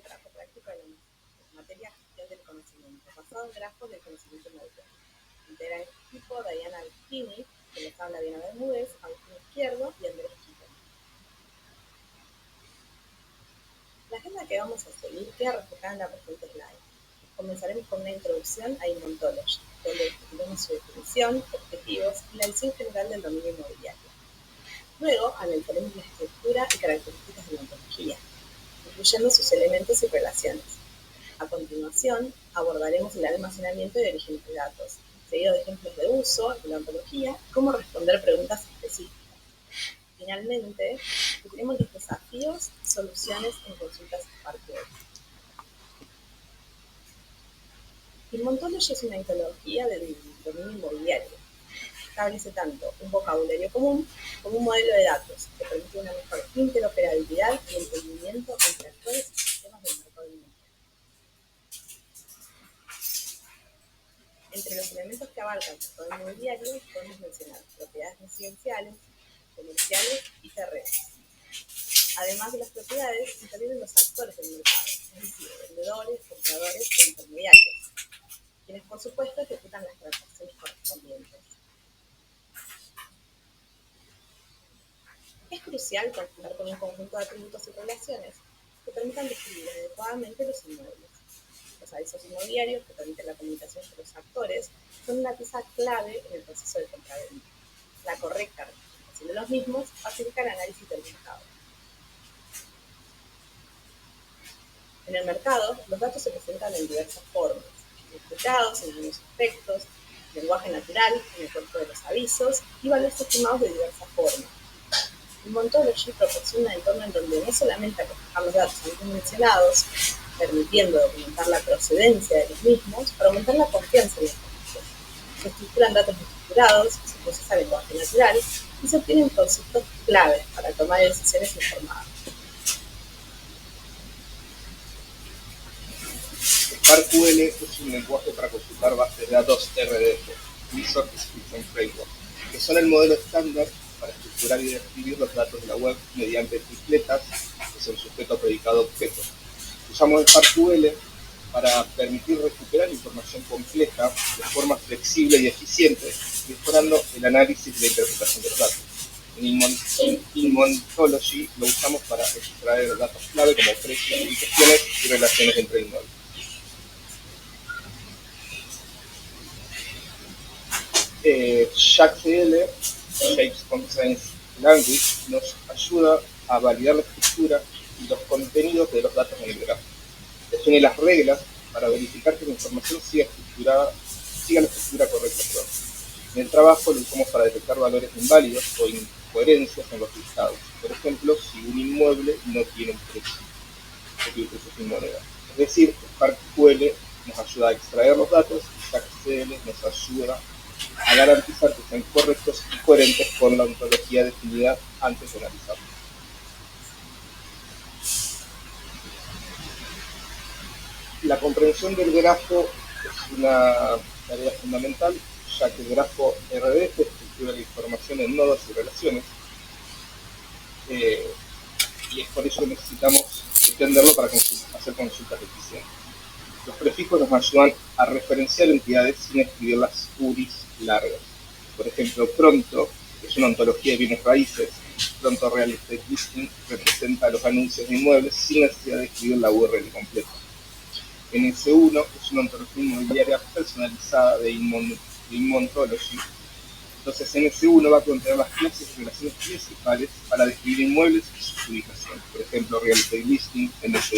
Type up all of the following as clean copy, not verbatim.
el trabajo práctico de la materia gestión del conocimiento, basado en grafos del conocimiento moderno. Integran este equipo Diana Alchini, que les habla Diana Bermúdez, Agustín Izquierdo y Andrés Quito. La agenda que vamos a seguir queda reflejada en la presente slide. Comenzaremos con una introducción a Inmontology, donde discutiremos su definición, objetivos y la visión general del dominio inmobiliario. Luego analizaremos la estructura y características de la ontología, incluyendo sus elementos y relaciones. A continuación, abordaremos el almacenamiento y origen de datos, seguido de ejemplos de uso de la ontología y cómo responder preguntas específicas. Finalmente, discutiremos los desafíos y soluciones en consultas SparkQuery. Inmontology es una ontología del dominio inmobiliario. Establece tanto un vocabulario común como un modelo de datos que permite una mejor interoperabilidad y entendimiento entre actores y sistemas del mercado inmobiliario. Entre los elementos que abarca el mercado inmobiliario podemos mencionar propiedades residenciales, comerciales y terrenos. Además de las propiedades, intervienen los actores del mercado, es decir, vendedores, compradores e intermediarios, quienes por supuesto ejecutan las transacciones correspondientes. Es crucial contar con un conjunto de atributos y relaciones que permitan describir adecuadamente los inmuebles. Los avisos inmobiliarios que permiten la comunicación entre los actores son una pieza clave en el proceso de compra-venta. La correcta representación de los mismos facilita el análisis del mercado. En el mercado, los datos se presentan en diversas formas, estructurados en algunos aspectos, lenguaje natural en el cuerpo de los avisos y valores estimados de diversas formas. Inmontology proporciona un entorno en donde no solamente acoger los datos antes mencionados, permitiendo documentar la procedencia de los mismos para aumentar la confianza en la información. Se estructuran datos estructurados, se procesa lenguaje natural y se obtienen conceptos claves para tomar decisiones informadas. SparkQL es un lenguaje para consultar bases de datos RDF, Resource Description Framework, que son el modelo estándar para estructurar y describir los datos de la web mediante tripletas, que son sujeto, predicado, objeto. Usamos SparkQL para permitir recuperar información compleja de forma flexible y eficiente, mejorando el análisis y la interpretación de los datos. En Inmontology lo usamos para extraer datos clave como precios, ubicaciones y relaciones entre inmuebles. JAX-CL, Shapes Constraints Language, nos ayuda a validar la estructura y los contenidos de los datos en el grafo. Define las reglas para verificar que la información siga la estructura correcta. En el trabajo lo usamos para detectar valores inválidos o incoherencias en los listados. Por ejemplo, si un inmueble no tiene un precio, o tiene precio sin moneda. Es decir, SparkQL nos ayuda a extraer los datos y JAX-CL nos ayuda a garantizar que sean correctos y coherentes con la ontología definida antes de analizarlos. La comprensión del grafo es una tarea fundamental, ya que el grafo RDF estructura la información en nodos y relaciones, y es por eso que necesitamos entenderlo para hacer consultas eficientes. Los prefijos nos ayudan a referenciar entidades sin escribir las URIs largas. Por ejemplo, Pronto es una ontología de bienes raíces. Pronto Real Estate Listing representa los anuncios de inmuebles sin necesidad de escribir la URL completa. NS1 es una ontología inmobiliaria personalizada de Inmontology. Entonces, NS1 va a contener las clases y relaciones principales para describir inmuebles y sus ubicaciones. Por ejemplo, Real Estate Listing, NS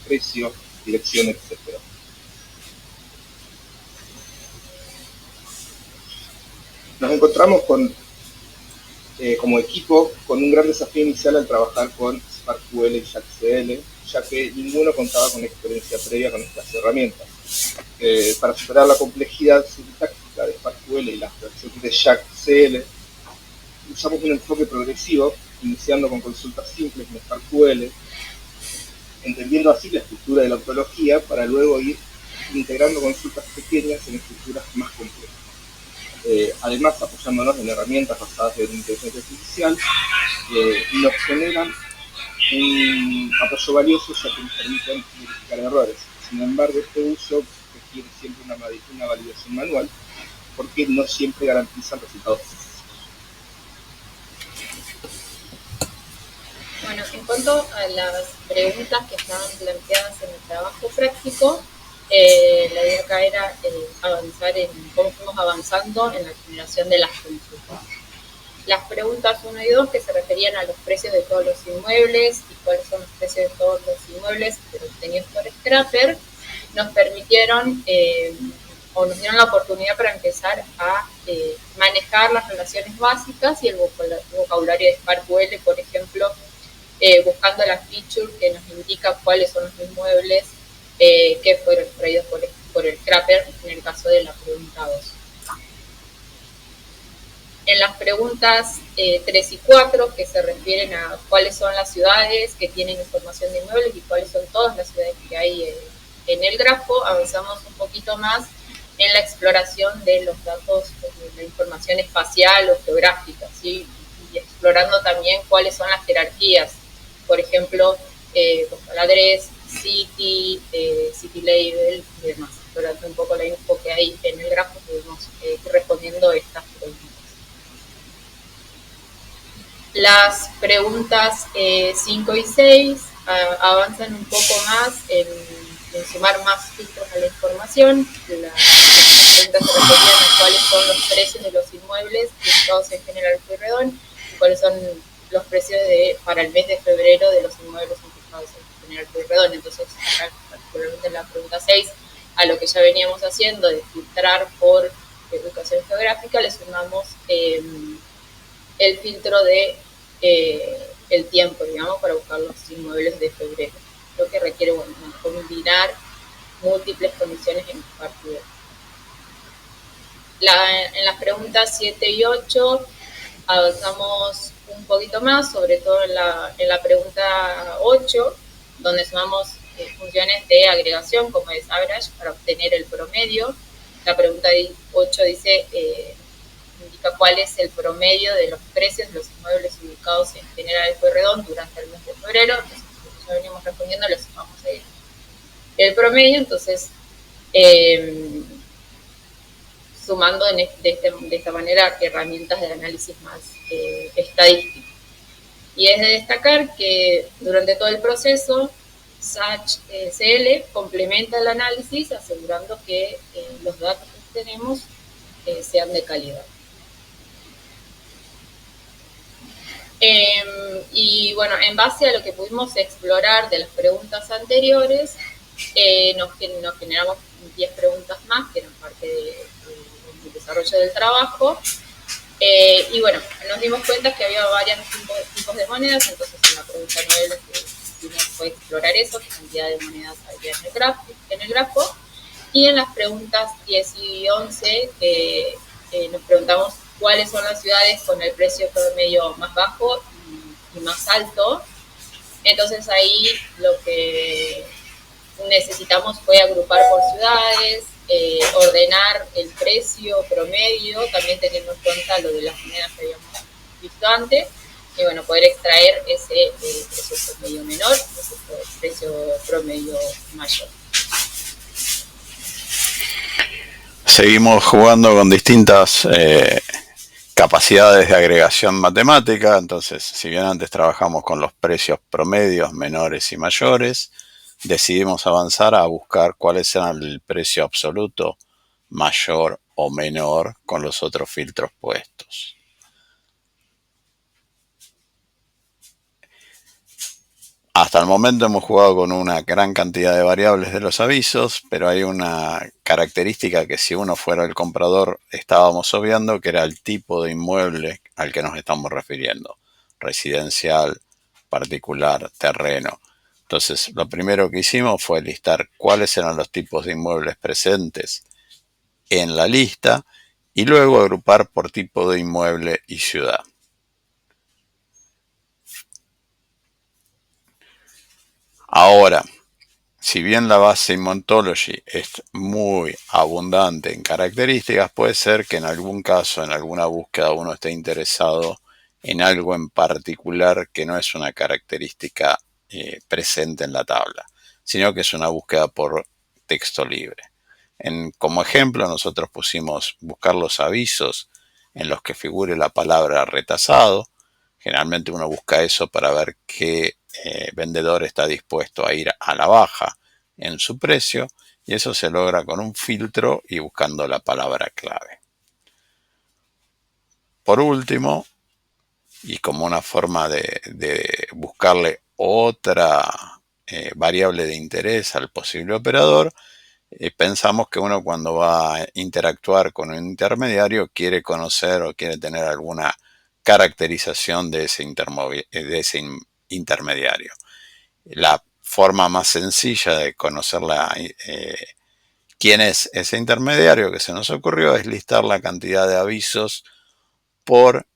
precio, dirección, etc. Nos encontramos como equipo con un gran desafío inicial al trabajar con SparkQL y JAX-CL, ya que ninguno contaba con experiencia previa con estas herramientas. Para superar la complejidad sintáctica de SparkQL y las versiones de JAX-CL, usamos un enfoque progresivo, iniciando con consultas simples en SparkQL, entendiendo así la estructura de la ontología para luego ir integrando consultas pequeñas en estructuras más complejas. Además, apoyándonos en herramientas basadas en inteligencia artificial, nos generan un apoyo valioso ya que nos permite identificar errores. Sin embargo, este uso requiere siempre una validación manual porque no siempre garantizan resultados precisos. Bueno, en cuanto a las preguntas que estaban planteadas en el trabajo práctico, la idea acá era avanzar en cómo fuimos avanzando en la generación de las consultas. Las preguntas 1 y 2, que se referían a los precios de todos los inmuebles y cuáles son los precios de todos los inmuebles obtenidos por Scrapper, nos permitieron o nos dieron la oportunidad para empezar a manejar las relaciones básicas y el vocabulario de SparkQL, por ejemplo, buscando la feature que nos indica cuáles son los inmuebles que fueron traídos por el Scrapper en el caso de la pregunta 2. En las preguntas 3 y 4, que se refieren a cuáles son las ciudades que tienen información de inmuebles y cuáles son todas las ciudades que hay en el grafo, avanzamos un poquito más en la exploración de los datos, de la información espacial o geográfica, ¿sí? Y explorando también cuáles son las jerarquías, por ejemplo, postal address, city, city label y demás. Explorando un poco la info que hay en el grafo, podemos ir respondiendo estas preguntas. Las preguntas 5 y 6 avanzan un poco más en sumar más filtros a la información. Las preguntas se referían a cuáles son los precios de los inmuebles listados en General Pueyrredón y cuáles son los precios para el mes de febrero de los inmuebles listados en General Pueyrredón. Entonces, acá, particularmente en la pregunta 6, a lo que ya veníamos haciendo de filtrar por ubicación geográfica, le sumamos el filtro de el tiempo, digamos, para buscar los inmuebles de febrero, lo que requiere, bueno, combinar múltiples condiciones en partido. En las preguntas 7 y 8 avanzamos un poquito más, sobre todo en la pregunta 8, donde sumamos funciones de agregación como es average para obtener el promedio. La pregunta 8 dice indica cuál es el promedio de los precios de los inmuebles ubicados en General Pueyrredón durante el mes de febrero. Entonces, ya venimos respondiendo, le sumamos el promedio, entonces sumando de esta manera herramientas de análisis más estadístico. Y es de destacar que durante todo el proceso SACH CL complementa el análisis asegurando que los datos que tenemos sean de calidad. Y bueno, en base a lo que pudimos explorar de las preguntas anteriores, nos generamos 10 preguntas más que eran parte del desarrollo del trabajo. Y bueno, nos dimos cuenta que había varios tipos de monedas, entonces en la pregunta 9 lo que hicimos fue explorar eso, qué cantidad de monedas había en el grafo. Y en las preguntas 10 y 11 nos preguntamos cuáles son las ciudades con el precio promedio más bajo y más alto. Entonces ahí lo que necesitamos fue agrupar por ciudades, ordenar el precio promedio, también teniendo en cuenta lo de las monedas que habíamos visto antes, y bueno, poder extraer ese precio promedio menor, ese precio promedio mayor. Seguimos jugando con distintas capacidades de agregación matemática. Entonces, si bien antes trabajamos con los precios promedios menores y mayores, decidimos avanzar a buscar cuáles eran el precio absoluto mayor o menor con los otros filtros puestos. Hasta el momento hemos jugado con una gran cantidad de variables de los avisos, pero hay una característica que si uno fuera el comprador estábamos obviando, que era el tipo de inmueble al que nos estamos refiriendo. Residencial, particular, terreno. Entonces, lo primero que hicimos fue listar cuáles eran los tipos de inmuebles presentes en la lista y luego agrupar por tipo de inmueble y ciudad. Ahora, si bien la base Inmontology es muy abundante en características, puede ser que en algún caso, en alguna búsqueda, uno esté interesado en algo en particular que no es una característica presente en la tabla, sino que es una búsqueda por texto libre. Como ejemplo, nosotros pusimos buscar los avisos en los que figure la palabra retazado. Generalmente uno busca eso para ver qué vendedor está dispuesto a ir a la baja en su precio, y eso se logra con un filtro y buscando la palabra clave. Por último, y como una forma de buscarle otra variable de interés al posible operador, pensamos que uno, cuando va a interactuar con un intermediario, quiere conocer o quiere tener alguna caracterización de ese intermediario. La forma más sencilla de conocer quién es ese intermediario que se nos ocurrió es listar la cantidad de avisos por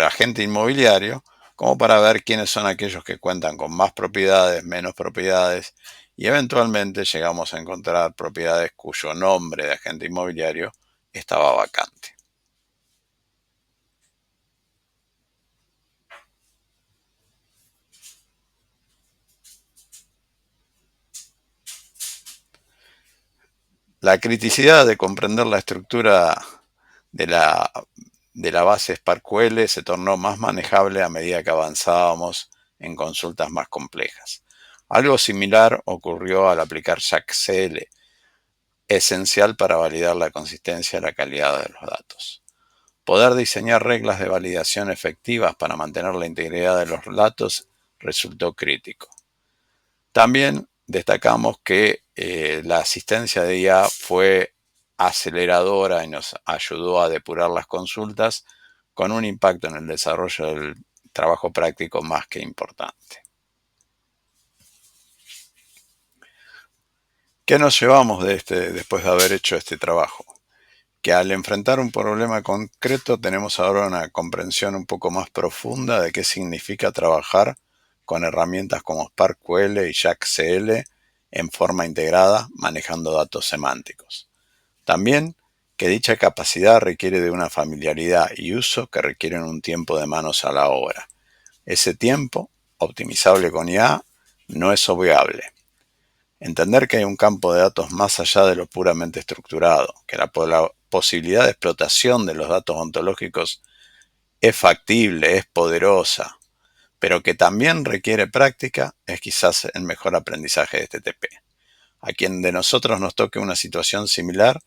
agente inmobiliario, como para ver quiénes son aquellos que cuentan con más propiedades, menos propiedades, y eventualmente llegamos a encontrar propiedades cuyo nombre de agente inmobiliario estaba vacante. La criticidad de comprender la estructura de la base SparkQL se tornó más manejable a medida que avanzábamos en consultas más complejas. Algo similar ocurrió al aplicar JAX-CL, esencial para validar la consistencia y la calidad de los datos. Poder diseñar reglas de validación efectivas para mantener la integridad de los datos resultó crítico. También destacamos que la asistencia de IA fue aceleradora y nos ayudó a depurar las consultas, con un impacto en el desarrollo del trabajo práctico más que importante. ¿Qué nos llevamos después de haber hecho este trabajo? Que al enfrentar un problema concreto tenemos ahora una comprensión un poco más profunda de qué significa trabajar con herramientas como SparkQL y JAX-CL en forma integrada, manejando datos semánticos. También que dicha capacidad requiere de una familiaridad y uso que requieren un tiempo de manos a la obra. Ese tiempo, optimizable con IA, no es obviable. Entender que hay un campo de datos más allá de lo puramente estructurado, que la posibilidad de explotación de los datos ontológicos es factible, es poderosa, pero que también requiere práctica, es quizás el mejor aprendizaje de este TP. A quien de nosotros nos toque una situación similar,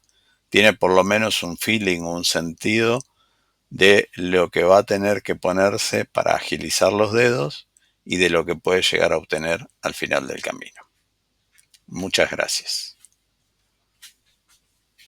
tiene por lo menos un feeling, un sentido de lo que va a tener que ponerse para agilizar los dedos y de lo que puede llegar a obtener al final del camino. Muchas gracias.